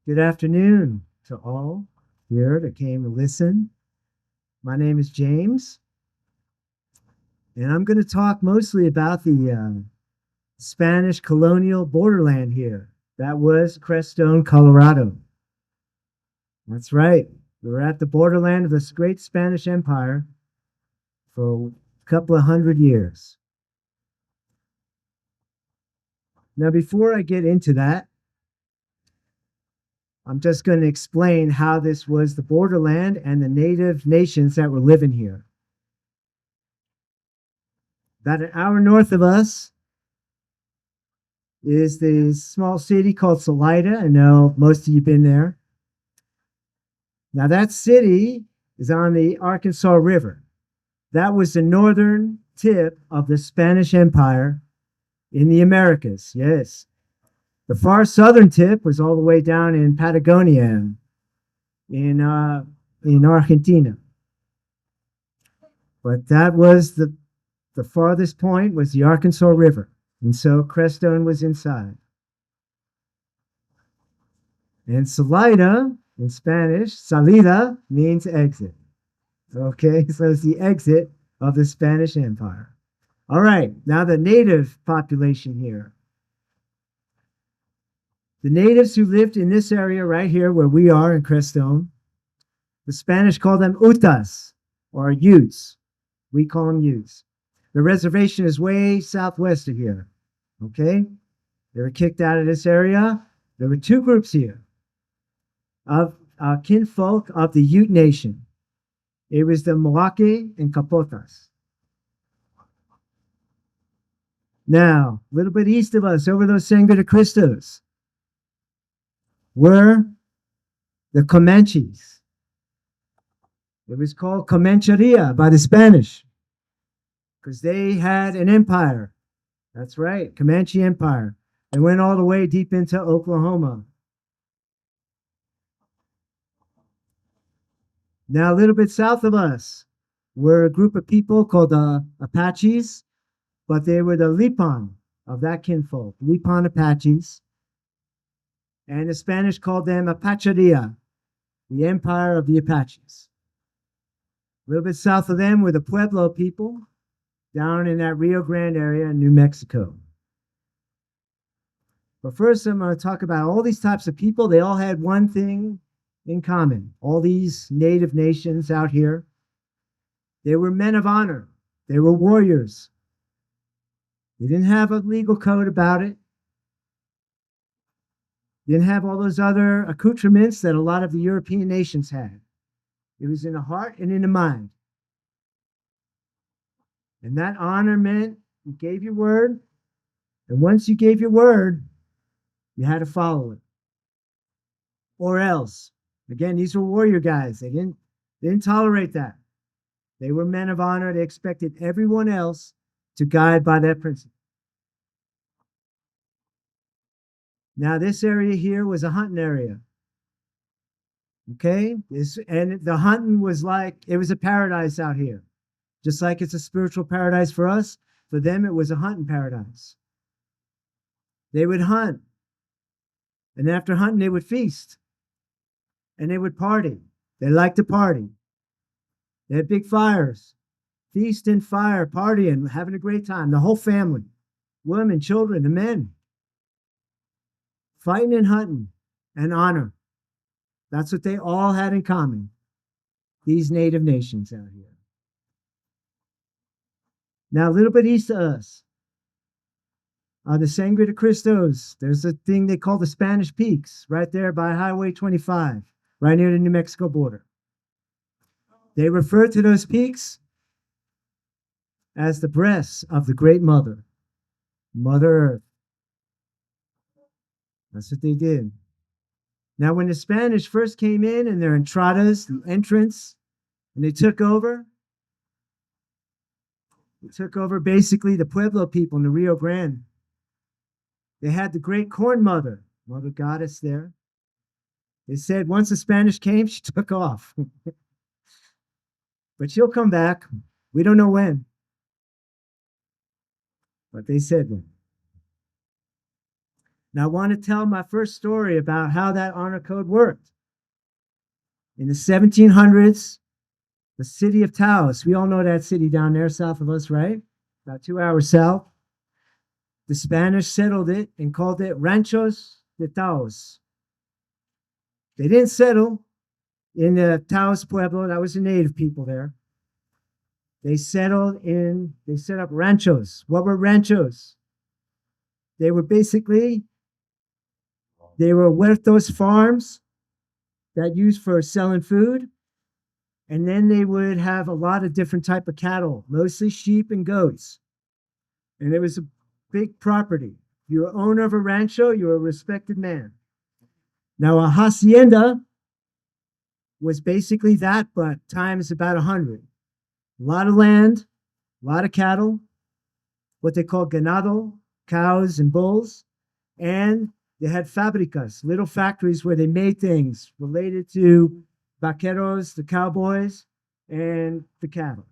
Good afternoon to all here that came to listen. My name is James, and I'm going to talk mostly about the Spanish colonial borderland here. That was Crestone, Colorado. That's right. We were at the borderland of this great Spanish Empire for a couple of hundred years. Now, before I get into that, I'm just going to explain how this was the borderland and the native nations that were living here. About an hour north of us is the small city called Salida. I know most of you have been there. Now, that city is on the Arkansas River. That was the northern tip of the Spanish Empire in the Americas. Yes. The far southern tip was all the way down in Patagonia in Argentina. But that was the farthest point was the Arkansas River. And so Crestone was inside. And Salida in Spanish, salida means exit. Okay, so it's the exit of the Spanish Empire. All right, now the native population here. The natives who lived in this area right here where we are in Crestone, the Spanish call them Utas or Utes. We call them Utes. The reservation is way southwest of here. Okay? They were kicked out of this area. There were two groups here of kinfolk of the Ute Nation. It was the Moake and Capotas. Now, a little bit east of us, over those Sangre de Cristos, were the Comanches. It was called Comancheria by the Spanish because they had an empire. That's right, Comanche Empire. They went all the way deep into Oklahoma. Now, a little bit south of us were a group of people called the Apaches, but they were the Lipan of that kinfolk, Lipan Apaches. And the Spanish called them Apacheria, the empire of the Apaches. A little bit south of them were the Pueblo people down in that Rio Grande area in New Mexico. But first, I'm going to talk about all these types of people. They all had one thing in common. All these native nations out here, they were men of honor. They were warriors. They didn't have a legal code about it. They didn't have all those other accoutrements that a lot of the European nations had. It was in the heart and in the mind. And that honor meant you gave your word. And once you gave your word, you had to follow it. Or else. Again, these were warrior guys. They didn't tolerate that. They were men of honor. They expected everyone else to guide by that principle. Now, this area here was a hunting area. Okay? And the hunting was like, it was a paradise out here. Just like it's a spiritual paradise for us, for them it was a hunting paradise. They would hunt. And after hunting, they would feast. And they would party. They liked to party. They had big fires. Feast and fire, partying, having a great time. The whole family. Women, children, the men. Fighting and hunting and honor. That's what they all had in common. These native nations out here. Now, a little bit east of us, the Sangre de Cristos, there's a thing they call the Spanish Peaks, right there by Highway 25, right near the New Mexico border. They refer to those peaks as the breasts of the Great Mother, Mother Earth. That's what they did. Now, when the Spanish first came in and their entradas, the entrance, and they took over basically the Pueblo people in the Rio Grande. They had the great corn mother, Mother Goddess there. They said once the Spanish came, she took off. But she'll come back. We don't know when. But they said when. Now, I want to tell my first story about how that honor code worked. In the 1700s, the city of Taos, we all know that city down there south of us, right? About 2 hours south. The Spanish settled it and called it Ranchos de Taos. They didn't settle in the Taos Pueblo. That was the native people there. They set up ranchos. What were ranchos? They were huertos farms that used for selling food. And then they would have a lot of different type of cattle, mostly sheep and goats. And it was a big property. If you were owner of a rancho, you were a respected man. Now, a hacienda was basically that, but times about 100. A lot of land, a lot of cattle, what they call ganado, cows and bulls. And they had fabricas, little factories where they made things related to vaqueros, the cowboys, and the cattle.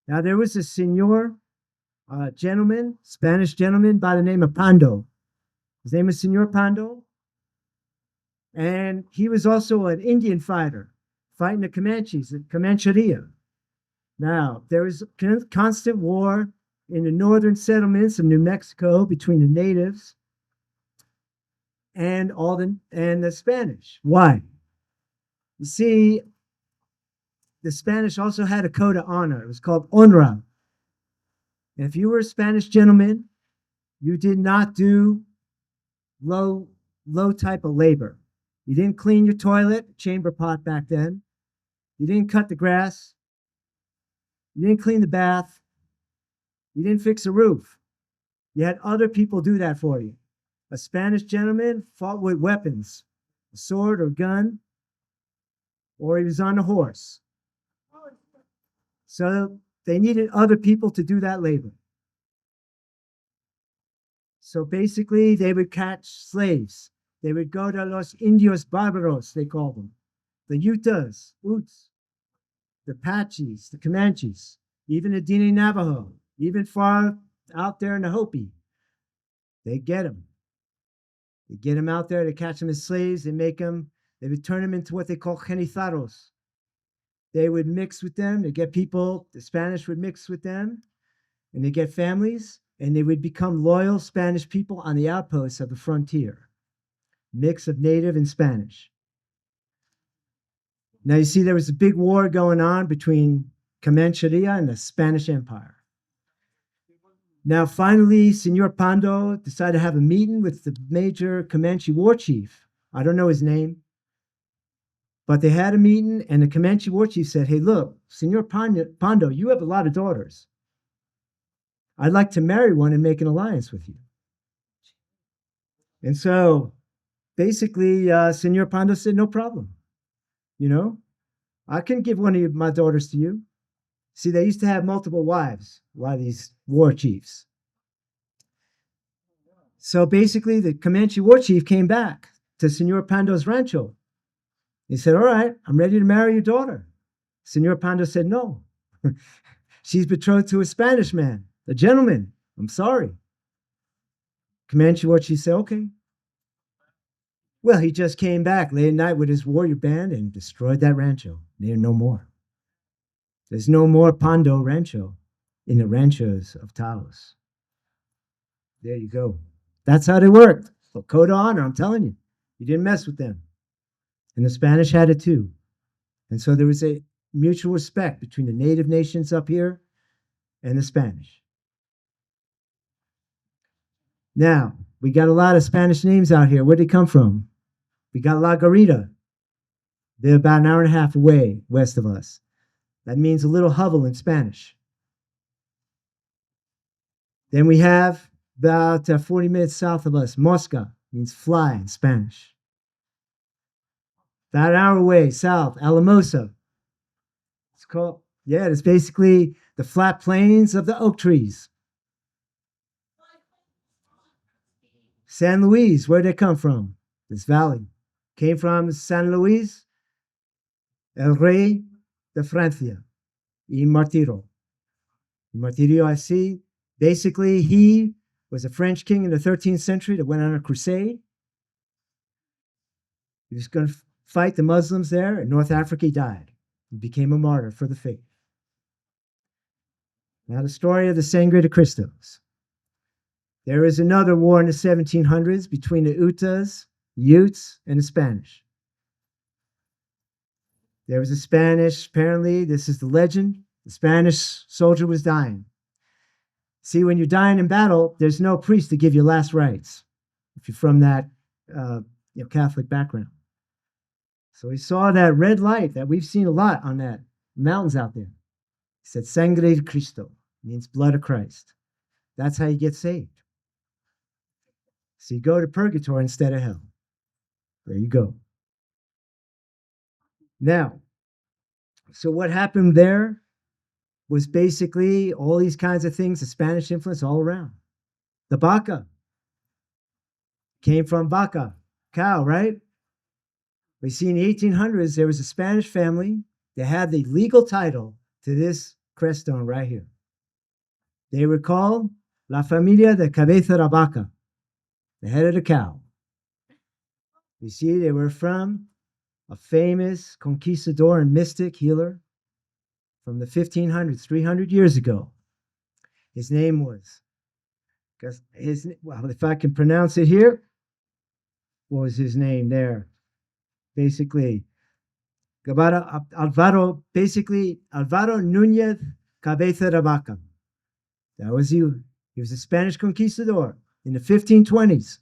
Now, there was a gentleman, Spanish gentleman by the name of Pando. His name is Senor Pando. And he was also an Indian fighter, fighting the Comanches, the Comancheria. Now, there was constant war in the northern settlements of New Mexico between the natives and the Spanish. Why? You see, the Spanish also had a code of honor. It was called honra. And if you were a Spanish gentleman, you did not do low type of labor. You didn't clean your toilet, chamber pot back then. You didn't cut the grass. You didn't clean the bath. You didn't fix a roof. You had other people do that for you. A Spanish gentleman fought with weapons, a sword or gun, or he was on a horse. So they needed other people to do that labor. So basically, they would catch slaves. They would go to los indios barbaros, they called them, the Utes, the Apaches, the Comanches, even the Dine Navajo, even far out there in the Hopi. They get them. They get them out there, they catch them as slaves, they would turn them into what they call genizados. They would mix with them, they get people, the Spanish would mix with them, and they get families, and they would become loyal Spanish people on the outposts of the frontier. Mix of native and Spanish. Now you see there was a big war going on between Comancheria and the Spanish Empire. Now finally, Senor Pando decided to have a meeting with the major Comanche war chief. I don't know his name, but they had a meeting and the Comanche war chief said, "Hey, look, Senor Pando, you have a lot of daughters. I'd like to marry one and make an alliance with you." And so basically, Senor Pando said, "No problem. I can give one of my daughters to you." See, they used to have multiple wives, a lot of these war chiefs. So basically, the Comanche war chief came back to Senor Pando's rancho. He said, "All right, I'm ready to marry your daughter." Senor Pando said, "No. She's betrothed to a Spanish man, a gentleman. I'm sorry." Comanche war chief said, "Okay." Well, he just came back late at night with his warrior band and destroyed that rancho. There's no more. There's no more Pando Rancho in the ranchos of Taos. There you go. That's how they worked. So code of honor, I'm telling you. You didn't mess with them. And the Spanish had it too. And so there was a mutual respect between the native nations up here and the Spanish. Now, we got a lot of Spanish names out here. Where'd they come from? We got La Garita. They're about an hour and a half away west of us. That means a little hovel in Spanish. Then we have about 40 minutes south of us, Mosca, means fly in Spanish. About an hour away south, Alamosa. It's basically the flat plains of the oak trees. San Luis, where'd they come from? This valley. Came from San Luis, el rey de Francia, y Martiro. Martirio así, basically he was a French king in the 13th century that went on a crusade. He was going to fight the Muslims there. In North Africa, he died. He became a martyr for the faith. Now, the story of the Sangre de Cristos. There is another war in the 1700s between the Utes, and the Spanish. There was a Spanish, apparently, this is the legend, the Spanish soldier was dying. See, when you're dying in battle, there's no priest to give you last rites, if you're from that Catholic background. So he saw that red light that we've seen a lot on that mountains out there. He said, Sangre de Cristo, means blood of Christ. That's how you get saved. So you go to purgatory instead of hell. There you go. Now, so what happened there was basically all these kinds of things, the Spanish influence all around. The vaca came from vaca, cow, right? We see in the 1800s, there was a Spanish family that had the legal title to this crestone right here. They were called La Familia de Cabeza de Vaca, the head of the cow. You see, they were from a famous conquistador and mystic healer from the 1500s, 300 years ago. His name was, if I can pronounce it here, what was his name there? Basically, Alvaro Núñez Cabeza de Vaca. That was he. He was a Spanish conquistador in the 1520s.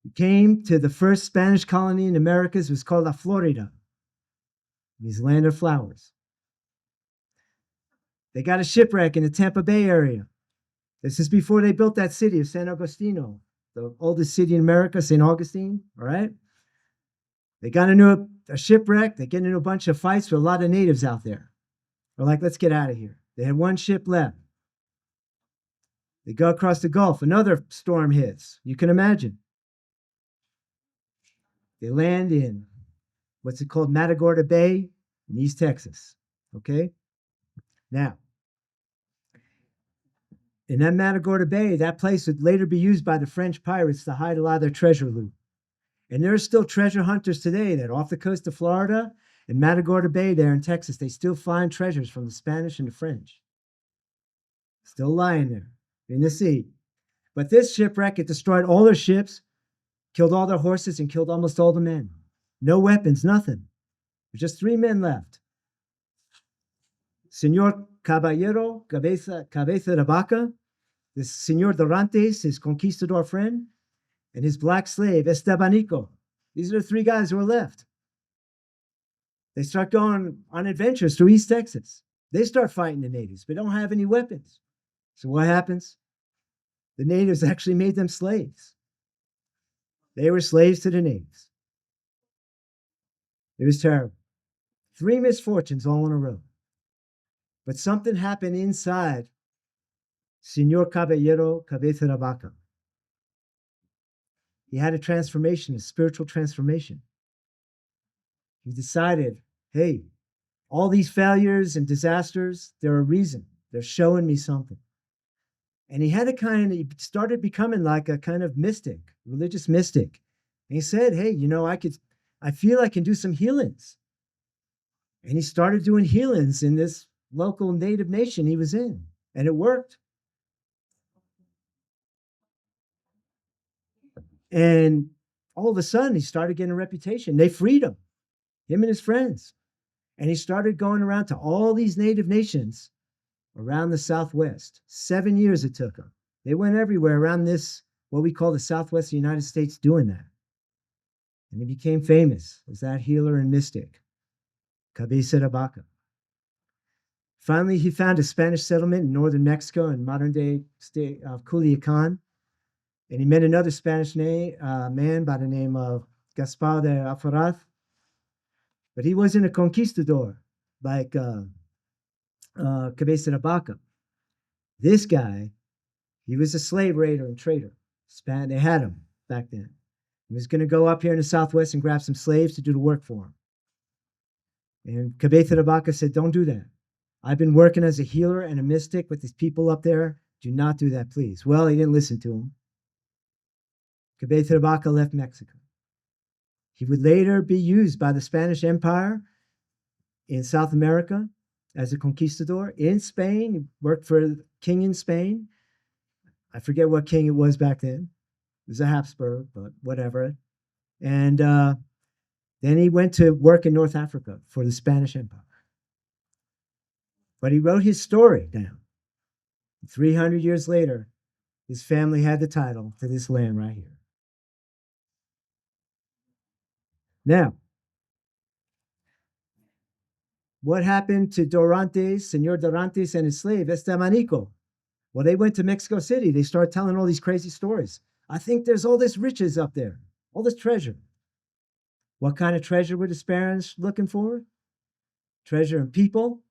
He came to the first Spanish colony in the Americas. It was called La Florida. His land of flowers. They got a shipwreck in the Tampa Bay area. This is before they built that city of San Agustino, the oldest city in America, St. Augustine, all right? They got into a shipwreck. They get into a bunch of fights with a lot of natives out there. They're like, let's get out of here. They had one ship left. They go across the Gulf. Another storm hits. You can imagine. They land in, what's it called, Matagorda Bay in East Texas. Okay? Now, in that Matagorda Bay, that place would later be used by the French pirates to hide a lot of their treasure loot. And there are still treasure hunters today that off the coast of Florida and Matagorda Bay there in Texas, they still find treasures from the Spanish and the French. Still lying there in the sea. But this shipwreck, it destroyed all their ships, killed all their horses, and killed almost all the men. No weapons, nothing. There's just 3 men left. Señor Caballero, Cabeza de Vaca, this Señor Dorantes, his conquistador friend, and his black slave, Estebanico. These are the 3 guys who are left. They start going on adventures through East Texas. They start fighting the natives, but don't have any weapons. So what happens? The natives actually made them slaves. They were slaves to the natives. It was terrible. 3 misfortunes all in a row. But something happened inside Señor Caballero Cabeza de Vaca. He had a transformation, a spiritual transformation. He decided, hey, all these failures and disasters, they're a reason. They're showing me something. And he started becoming like a kind of mystic, religious mystic. And he said, hey, I feel I can do some healings. And he started doing healings in this local native nation he was in. And it worked. And all of a sudden, he started getting a reputation. They freed him and his friends. And he started going around to all these native nations around the Southwest. 7 years it took him. They went everywhere around this, what we call the Southwest of the United States, doing that. And he became famous as that healer and mystic, Cabeza de Vaca. Finally, he found a Spanish settlement in northern Mexico in modern-day state of Culiacan. And he met another Spanish man by the name of Gaspar de Alfaraz. But he wasn't a conquistador like Cabeza de Vaca. This guy, he was a slave raider and trader. They had him back then. He was going to go up here in the Southwest and grab some slaves to do the work for him. And Cabeza de Vaca said, don't do that. I've been working as a healer and a mystic with these people up there Do not do that, please. Well, he didn't listen to him. Cabeza Vaca left Mexico. He would later be used by the Spanish Empire in South America as a conquistador. In Spain, he worked for the king in Spain. I forget what king it was back then. It was a Habsburg, but whatever. And then he went to work in North Africa for the Spanish Empire. But he wrote his story down. 300 years later, his family had the title to this land right here. Now, what happened to Dorantes, Senor Dorantes, and his slave, Estebanico? Well, they went to Mexico City. They started telling all these crazy stories. I think there's all this riches up there, all this treasure. What kind of treasure were the Spanish looking for? Treasure in people,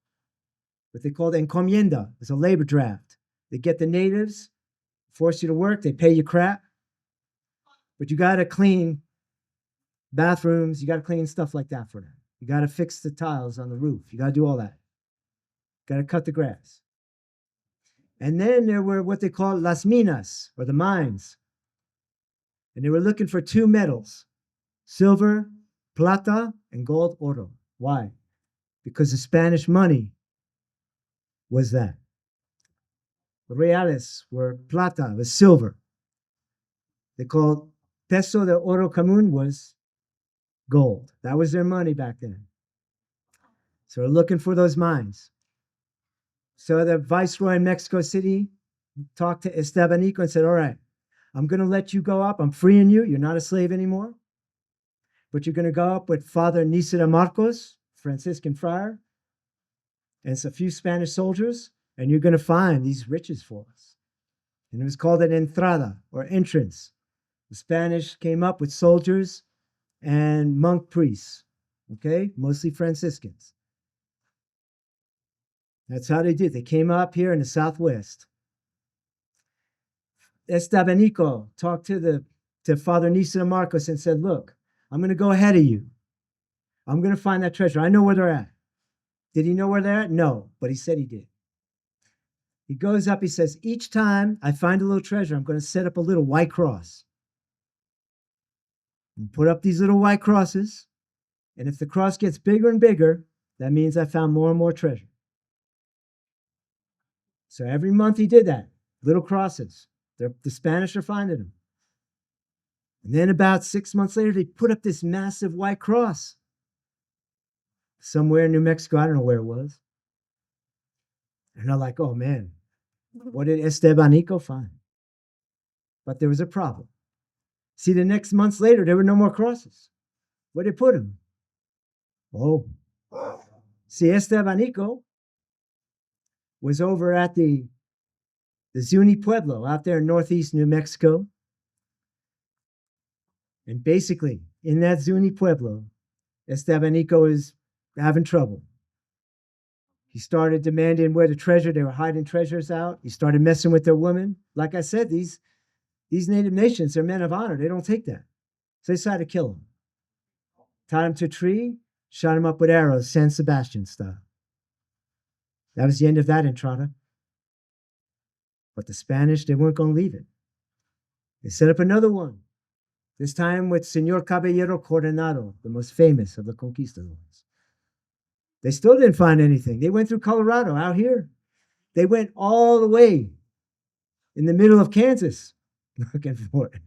what they called encomienda. It's a labor draft. They get the natives, force you to work, they pay you crap, but you got to clean bathrooms, you got to clean stuff like that for them. You got to fix the tiles on the roof. You got to do all that. Got to cut the grass. And then there were what they call las minas, or the mines. And they were looking for two metals, silver, plata, and gold, oro. Why? Because the Spanish money was that. The reales were plata, was silver. They called peso de oro común was gold. That was their money back then. So they're looking for those mines. So the viceroy in Mexico City talked to Estebanico and said, all right, I'm going to let you go up. I'm freeing you. You're not a slave anymore. But you're going to go up with Father Nisida Marcos, Franciscan friar, and a few Spanish soldiers, and you're going to find these riches for us. And it was called an entrada, or entrance. The Spanish came up with soldiers and monk priests, okay, mostly Franciscans. That's how they did. They came up here in the Southwest. Estebanico talked to Father Nisida Marcos and said, look, I'm going to go ahead of you. I'm going to find that treasure. I know where they're at. Did he know where they're at? No, but he said he did. He goes up, he says, each time I find a little treasure, I'm going to set up a little white cross. And put up these little white crosses. And if the cross gets bigger and bigger, that means I found more and more treasure. So every month he did that. Little crosses. The Spanish are finding them. And then about 6 months later, they put up this massive white cross. Somewhere in New Mexico, I don't know where it was. And they're like, oh man, what did Estebanico find? But there was a problem. See, the next months later, there were no more crosses. Where did they put them? Oh. See, Estebanico was over at the Zuni Pueblo out there in northeast New Mexico. And basically, in that Zuni Pueblo, Estebanico is having trouble. He started demanding where the treasure, they were hiding treasures out. He started messing with their women. Like I said, these native nations are men of honor. They don't take that. So they decided to kill him. Tied him to a tree, shot him up with arrows, San Sebastian style. That was the end of that entrada. But the Spanish, they weren't going to leave it. They set up another one. This time with Senor Caballero Coronado, the most famous of the conquistadors. They still didn't find anything. They went through Colorado, out here. They went all the way in the middle of Kansas looking for it.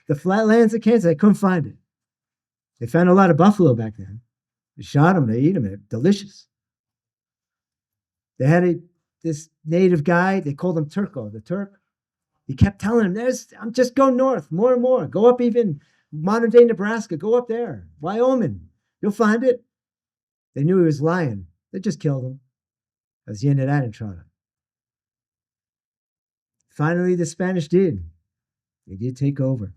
The flatlands of Kansas, they couldn't find it. They found a lot of buffalo back then. They shot them, they eat them, they're delicious. They had this native guy, they called him Turco, the Turk. He kept telling him, I'm just go north, more and more. Go up even modern day Nebraska, go up there, Wyoming. You'll find it. They knew he was lying. They just killed him. That was the end of that entrada. Finally, the Spanish did. They did take over.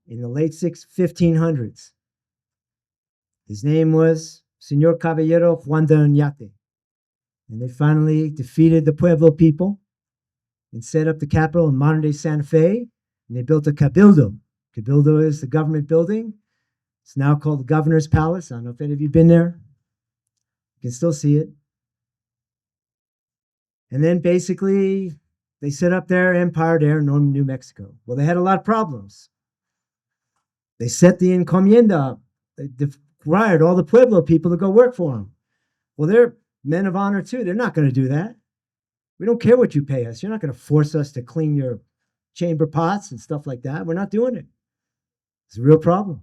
In the late 1500s, his name was Senor Caballero Juan de Oñate. And they finally defeated the Pueblo people and set up the capital in modern-day Santa Fe. And they built a cabildo. Cabildo is the government building. It's now called the Governor's Palace. I don't know if any of you have been there. You can still see it. And then basically they set up their empire there in northern New Mexico. Well, they had a lot of problems. They set the encomienda up. They required all the Pueblo people to go work for them. Well, they're men of honor too. They're not going to do that. We don't care what you pay us. You're not going to force us to clean your chamber pots and stuff like that. We're not doing it. It's a real problem.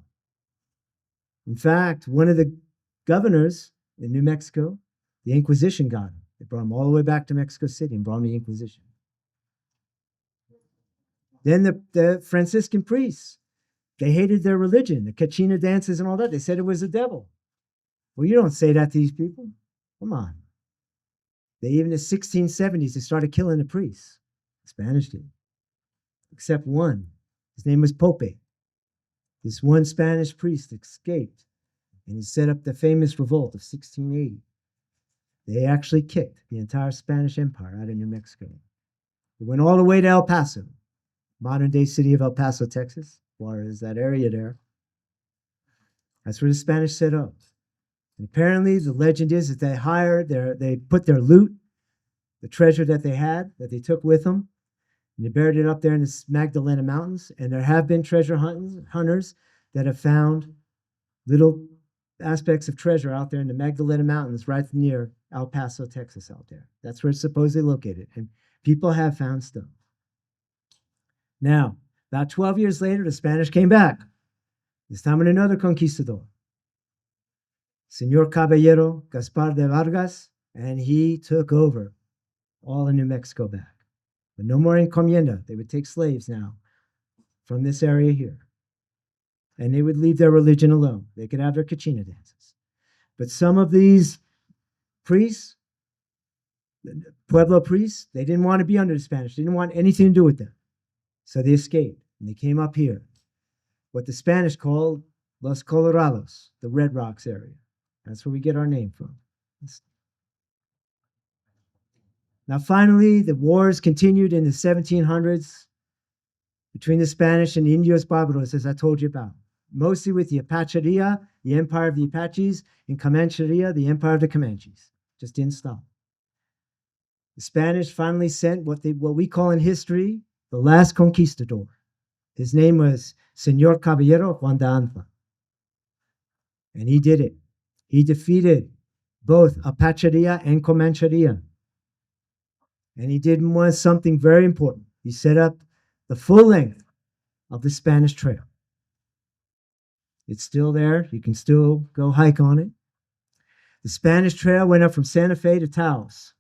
In fact, one of the governors in New Mexico, the Inquisition got him. They brought him all the way back to Mexico City and brought him the Inquisition. Then the Franciscan priests, they hated their religion, the Kachina dances and all that. They said it was the devil. Well, you don't say that to these people. Come on. They even in the 1670s, they started killing the priests. The Spanish did. Except one. His name was Pope. This one Spanish priest escaped, and he set up the famous revolt of 1680. They actually kicked the entire Spanish Empire out of New Mexico. It went all the way to El Paso, modern-day city of El Paso, Texas, or is that area there. That's where the Spanish set up. And apparently, the legend is that they put their loot, the treasure that they had, that they took with them, and they buried it up there in the Magdalena Mountains. And there have been treasure hunters that have found little aspects of treasure out there in the Magdalena Mountains right near El Paso, Texas out there. That's where it's supposedly located. And people have found stuff. Now, about 12 years later, the Spanish came back. This time with another conquistador, Senor Caballero Gaspar de Vargas, and he took over all of New Mexico back. But no more encomienda. They would take slaves now from this area here. And they would leave their religion alone. They could have their Kachina dances. But some of these priests, Pueblo priests, they didn't want to be under the Spanish. They didn't want anything to do with them. So they escaped, and they came up here, what the Spanish called Los Colorados, the Red Rocks area. That's where we get our name from. Now, finally, the wars continued in the 1700s between the Spanish and the Indios Barbaros, as I told you about, mostly with the Apacheria, the empire of the Apaches, and Comancheria, the empire of the Comanches. Just didn't stop. The Spanish finally sent what we call in history the last conquistador. His name was Senor Caballero Juan de Anza. And he did it. He defeated both Apacheria and Comancheria. And he did something very important. He set up the full length of the Spanish Trail. It's still there. You can still go hike on it. The Spanish Trail went up from Santa Fe to Taos.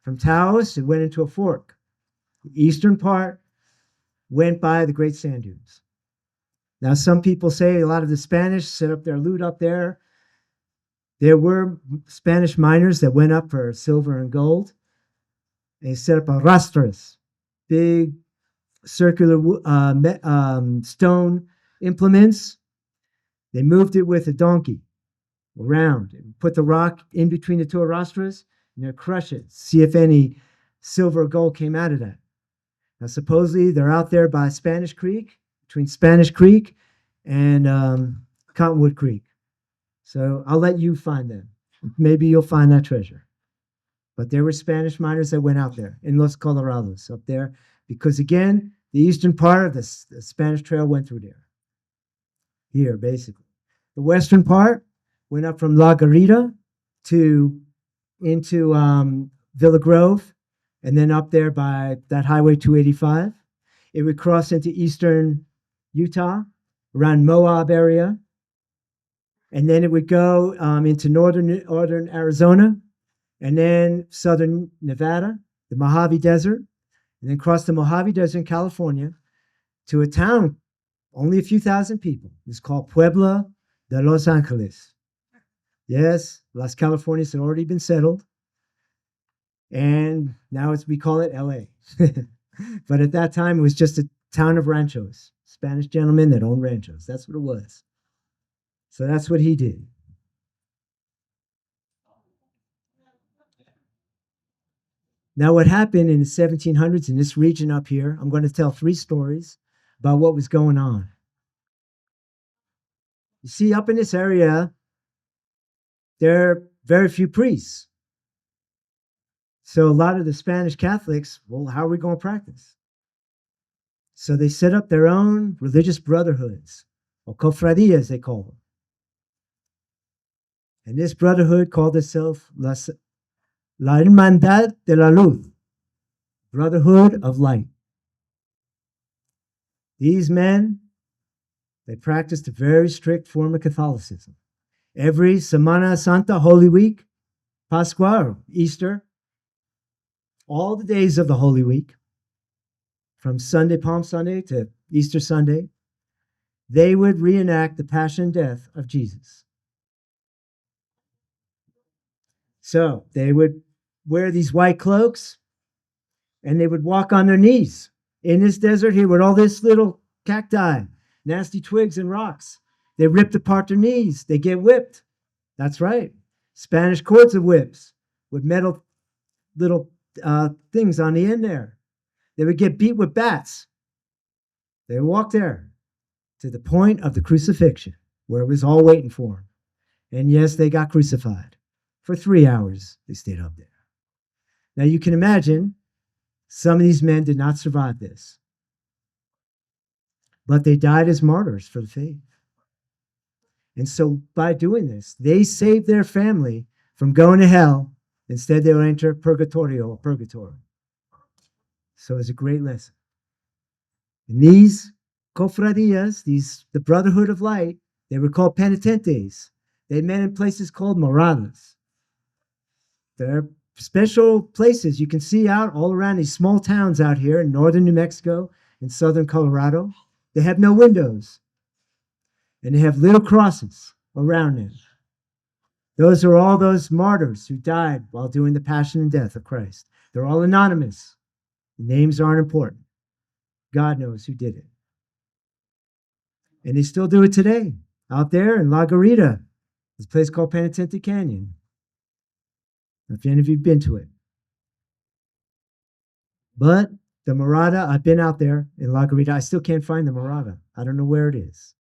From Taos, it went into a fork. The eastern part went by the Great Sand Dunes. Now, some people say a lot of the Spanish set up their loot up there. There were Spanish miners that went up for silver and gold. They set up arrastras, big circular stone implements. They moved it with a donkey around and put the rock in between the two arrastras and they'd crush it, see if any silver or gold came out of that. Now, supposedly, they're out there by Spanish Creek, between Spanish Creek and Cottonwood Creek. So I'll let you find them. Maybe you'll find that treasure. But there were Spanish miners that went out there in Los Colorados up there because, again, the eastern part of the Spanish Trail went through there. Here, basically. The western part went up from La Garita into Villa Grove, and then up there by that Highway 285. It would cross into eastern Utah, around Moab area, and then it would go into northern Arizona, and then southern Nevada, the Mojave Desert, and then cross the Mojave Desert in California to a town, only a few thousand people. It's called Puebla de Los Angeles. Yes, Las Californias had already been settled, and now we call it LA. But at that time, it was just a town of ranchos, Spanish gentlemen that owned ranchos. That's what it was. So that's what he did. Now, what happened in the 1700s in this region up here, I'm going to tell 3 stories about what was going on. You see, up in this area, there are very few priests. So a lot of the Spanish Catholics, well, how are we going to practice? So they set up their own religious brotherhoods, or cofradías, they call them. And this brotherhood called itself La Hermandad de la Luz, Brotherhood of Light. These men, they practiced a very strict form of Catholicism. Every Semana Santa, Holy Week, Pascua, or Easter, all the days of the Holy Week, from Sunday, Palm Sunday to Easter Sunday, they would reenact the passion and death of Jesus. So they would wear these white cloaks and they would walk on their knees in this desert here with all this little cacti, nasty twigs and rocks. They ripped apart their knees. They get whipped. That's right. Spanish cords of whips with metal little things on the end there. They would get beat with bats. They would walk there to the point of the crucifixion where it was all waiting for them. And yes, they got crucified. For 3 hours, they stayed up there. Now you can imagine some of these men did not survive this, but they died as martyrs for the faith. And so by doing this, they saved their family from going to hell. Instead, they would enter purgatorio or purgatory. So it's a great lesson. And these cofradías, the Brotherhood of Light, they were called penitentes. They met in places called moradas. They're special places you can see out all around these small towns out here in northern New Mexico and southern Colorado. They have no windows. And they have little crosses around them. Those are all those martyrs who died while doing the passion and death of Christ. They're all anonymous. The names aren't important. God knows who did it. And they still do it today out there in La Garita. This place called Penitente Canyon. If any of you have been to it. But the Morada, I've been out there in La Garita. I still can't find the Morada. I don't know where it is.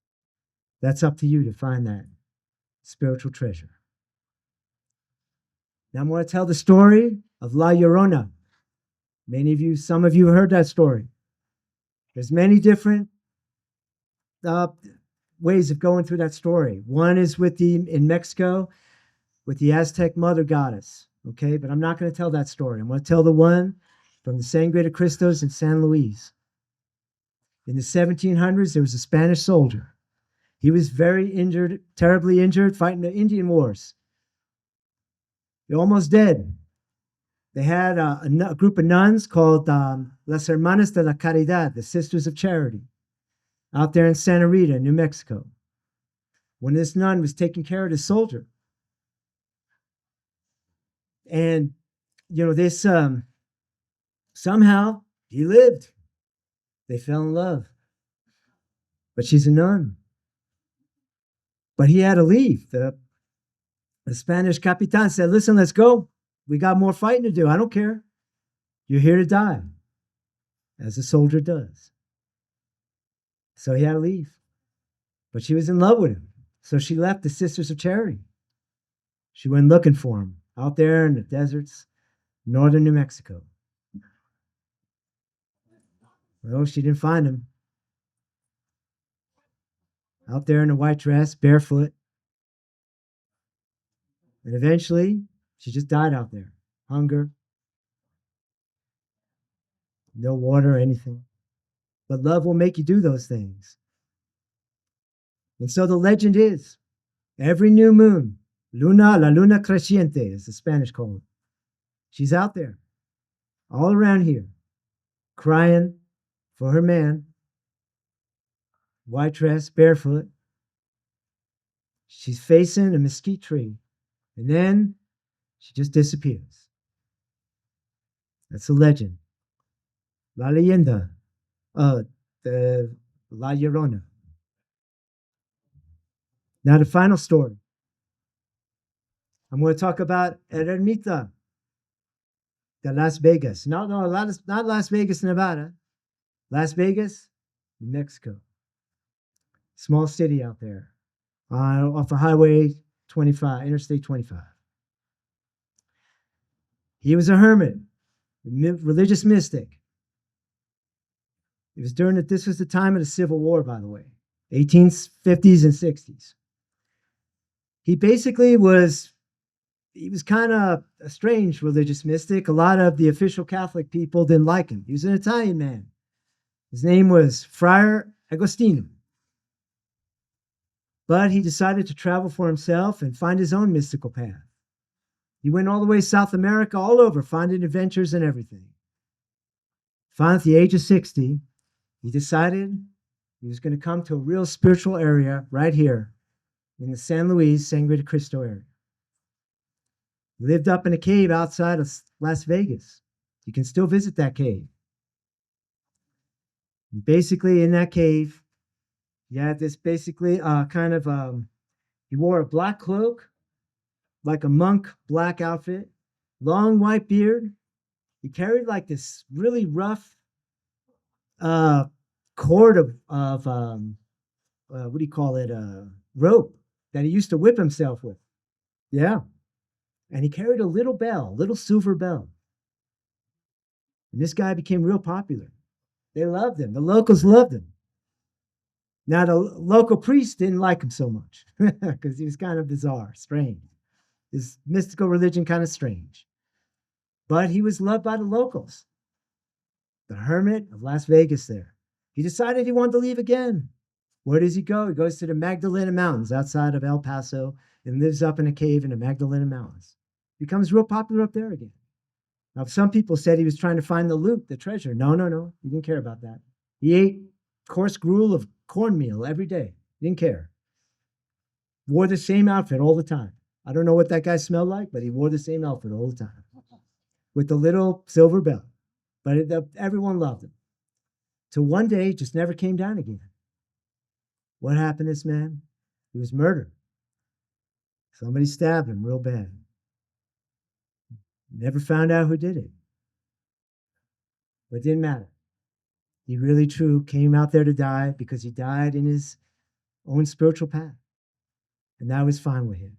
That's up to you to find that spiritual treasure. Now I'm going to tell the story of La Llorona. Some of you have heard that story. There's many different ways of going through that story. One is in Mexico with the Aztec mother goddess. Okay, but I'm not going to tell that story. I'm going to tell the one from the Sangre de Cristos in San Luis. In the 1700s, there was a Spanish soldier. He was very injured, terribly injured, fighting the Indian Wars. You're almost dead. They had a group of nuns called Las Hermanas de la Caridad, the Sisters of Charity, out there in Santa Rita, New Mexico. When this nun was taking care of the soldier, and this somehow he lived. They fell in love, but she's a nun. But he had to leave. The Spanish capitan said, "Listen, let's go. We got more fighting to do. I don't care. You're here to die," as a soldier does. So he had to leave. But she was in love with him. So she left the Sisters of Charity. She went looking for him out there in the deserts, northern New Mexico. Well, she didn't find him. Out there in a white dress, barefoot. And eventually, she just died out there. Hunger. No water or anything. But love will make you do those things. And so the legend is, every new moon, la luna creciente, as the Spanish call it, she's out there, all around here, crying for her man, white dress, barefoot. She's facing a mesquite tree, and then she just disappears. That's a legend. La leyenda, the La Llorona. Now the final story. I'm going to talk about Ermita de Las Vegas. Not Las Vegas, Nevada. Las Vegas, New Mexico. Small city out there off of Highway 25, Interstate 25. He was a hermit, religious mystic. It was during that. This was the time of the Civil War, by the way, 1850s and 60s. He basically was he was kind of a strange religious mystic. A lot of the official Catholic people didn't like him. He was an Italian man. His name was Friar Agostino. But he decided to travel for himself and find his own mystical path. He went all the way South America, all over, finding adventures and everything. Finally, at the age of 60, he decided he was going to come to a real spiritual area right here in the San Luis, Sangre de Cristo area. He lived up in a cave outside of Las Vegas. You can still visit that cave. And basically, in that cave, you had this basically he wore a black cloak, like a monk black outfit, long white beard. He carried like this really rough cord of what do you call it? Rope that he used to whip himself with. Yeah. And he carried a little bell, little silver bell. And this guy became real popular. They loved him. The locals loved him. Now, the local priest didn't like him so much because he was kind of bizarre, strange. His mystical religion kind of strange. But he was loved by the locals. The hermit of Las Vegas there. He decided he wanted to leave again. Where does he go? He goes to the Magdalena Mountains outside of El Paso and lives up in a cave in the Magdalena Mountains. Becomes real popular up there again. Now, some people said he was trying to find the loot, the treasure. No. He didn't care about that. He ate coarse gruel of cornmeal every day. He didn't care. Wore the same outfit all the time. I don't know what that guy smelled like, but he wore the same outfit all the time with the little silver bell. But everyone loved him. Till one day, it just never came down again. What happened to this man? He was murdered. Somebody stabbed him real bad. Never found out who did it. But it didn't matter. He really true came out there to die because he died in his own spiritual path. And that was fine with him.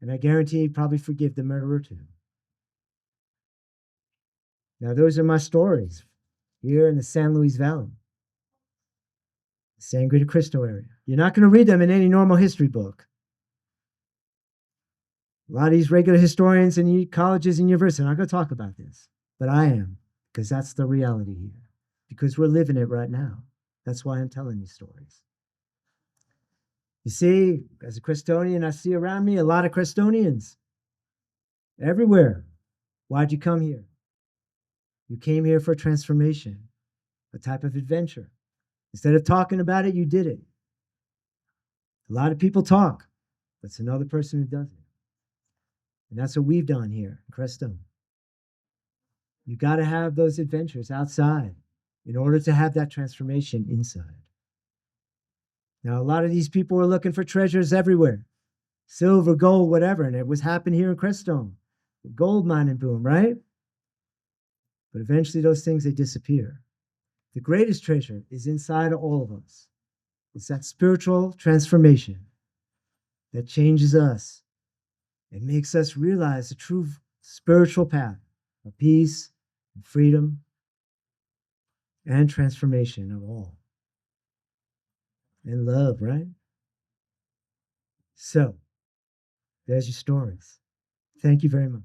And I guarantee he'd probably forgive the murderer too. Now, those are my stories here in the San Luis Valley, the Sangre de Cristo area. You're not going to read them in any normal history book. A lot of these regular historians and colleges and universities are not going to talk about this, but I am, because that's the reality here, because we're living it right now. That's why I'm telling these stories. You see, as a Crestonian, I see around me a lot of Crestonians everywhere. Why'd you come here? You came here for transformation, a type of adventure. Instead of talking about it, you did it. A lot of people talk, but it's another person who does it. And that's what we've done here in Crestone. You got to have those adventures outside in order to have that transformation inside. Now, a lot of these people were looking for treasures everywhere. Silver, gold, whatever. And it was happening here in Crestone. The gold mining boom, right? But eventually those things, they disappear. The greatest treasure is inside of all of us. It's that spiritual transformation that changes us. It makes us realize the true spiritual path of peace and freedom and transformation of all. And love, right? So, there's your stories. Thank you very much.